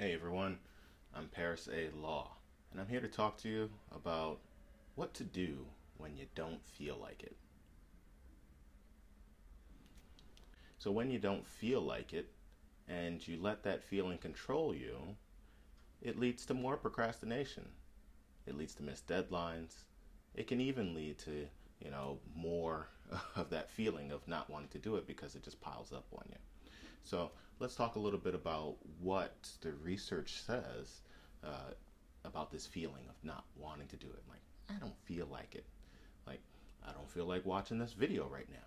Hey everyone, I'm Paris A. Law, and I'm here to talk to you about what to do when you don't feel like it. So, when you don't feel like it and you let that feeling control you, it leads to more procrastination. It leads to missed deadlines. It can even lead to, more of that feeling of not wanting to do it because it just piles up on you. So let's talk a little bit about what the research says uh, about this feeling of not wanting to do it. Like, I don't feel like it. Like, I don't feel like watching this video right now.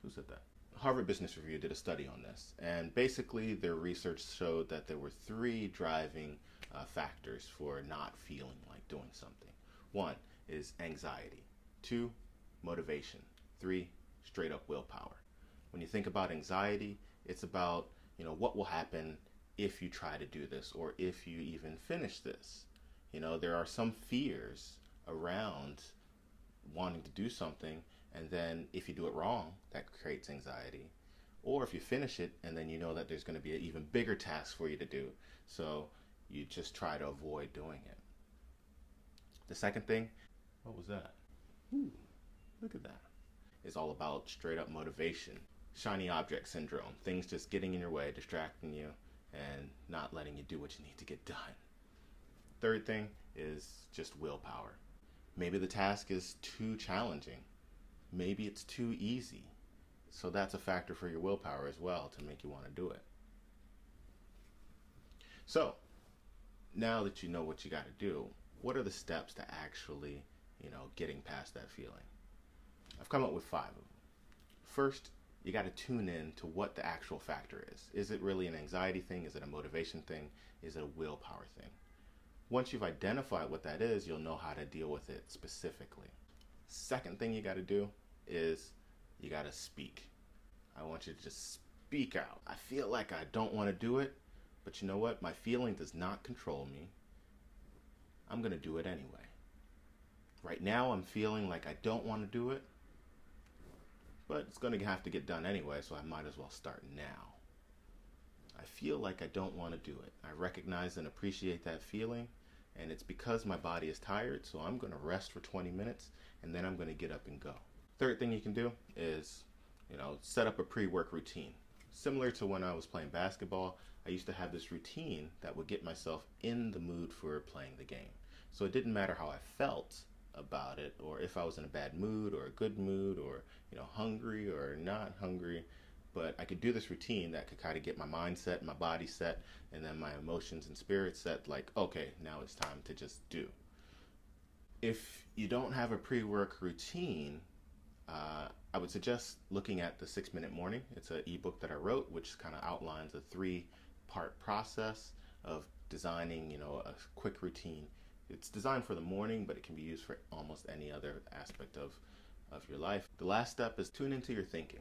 Who said that? Harvard Business Review did a study on this, and basically their research showed that there were three driving factors for not feeling like doing something. One is anxiety. Two, motivation. Three, straight up willpower. When you think about anxiety, it's about, what will happen if you try to do this or if you even finish this. There are some fears around wanting to do something, and then if you do it wrong, that creates anxiety. Or if you finish it and then you know that there's going to be an even bigger task for you to do, so you just try to avoid doing it. The second thing, what was that? Ooh, look at that. It's all about straight up motivation. Shiny object syndrome, things just getting in your way, distracting you, and not letting you do what you need to get done. Third thing is just willpower. Maybe the task is too challenging. Maybe it's too easy. So that's a factor for your willpower as well to make you want to do it. So, now that you know what you got to do, what are the steps to actually, getting past that feeling? I've come up with 5 of them. First, you got to tune in to what the actual factor is. Is it really an anxiety thing? Is it a motivation thing? Is it a willpower thing? Once you've identified what that is, you'll know how to deal with it specifically. Second thing you got to do is you got to speak. I want you to just speak out. I feel like I don't want to do it, but you know what? My feeling does not control me. I'm going to do it anyway. Right now, I'm feeling like I don't want to do it, but it's going to have to get done anyway, so I might as well start now. I feel like I don't want to do it. I recognize and appreciate that feeling, and it's because my body is tired, so I'm going to rest for 20 minutes, and then I'm going to get up and go. Third thing you can do is, set up a pre-work routine. Similar to when I was playing basketball, I used to have this routine that would get myself in the mood for playing the game. So it didn't matter how I felt about it, or if I was in a bad mood or a good mood, or hungry or not hungry, but I could do this routine that could kind of get my mind set, my body set, and then my emotions and spirit set, like, okay, now it's time to just do. If you don't have a pre-work routine, I would suggest looking at the 6-Minute Morning. It's an ebook that I wrote, which kind of outlines a 3-part process of designing, a quick routine. It's designed for the morning, but it can be used for almost any other aspect of your life. The last step is tune into your thinking.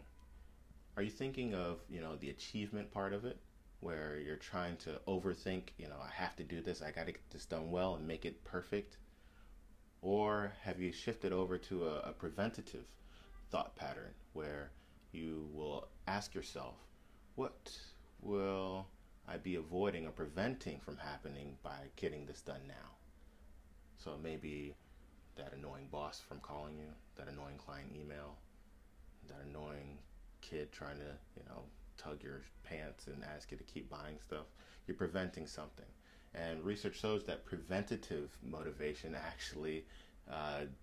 Are you thinking of, the achievement part of it, where you're trying to overthink, I have to do this, I got to get this done well and make it perfect? Or have you shifted over to a preventative thought pattern where you will ask yourself, what will I be avoiding or preventing from happening by getting this done now? So maybe that annoying boss from calling you, that annoying client email, that annoying kid trying to, tug your pants and ask you to keep buying stuff. You're preventing something. And research shows that preventative motivation actually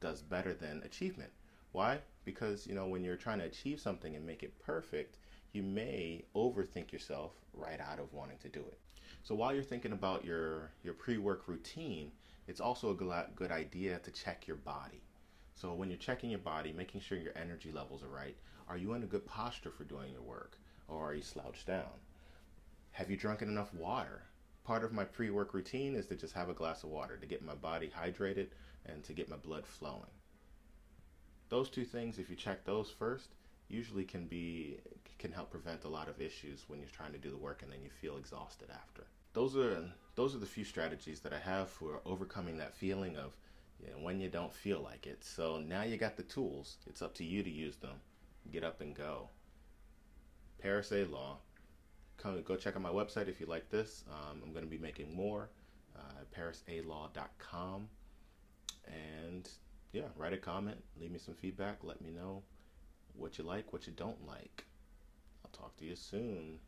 does better than achievement. Why? Because, when you're trying to achieve something and make it perfect, you may overthink yourself right out of wanting to do it. So while you're thinking about your pre-work routine, it's also a good idea to check your body. So when you're checking your body, making sure your energy levels are right, are you in a good posture for doing your work? Or are you slouched down? Have you drunken enough water? Part of my pre-work routine is to just have a glass of water to get my body hydrated and to get my blood flowing. Those 2 things, if you check those first, usually can help prevent a lot of issues when you're trying to do the work and then you feel exhausted after. Those are the few strategies that I have for overcoming that feeling of when you don't feel like it. So now you got the tools. It's up to you to use them. Get up and go. Paris A. Law, go check out my website if you like this. I'm going to be making more at parisalaw.com. And yeah, write a comment, leave me some feedback, let me know what you like, what you don't like. I'll talk to you soon.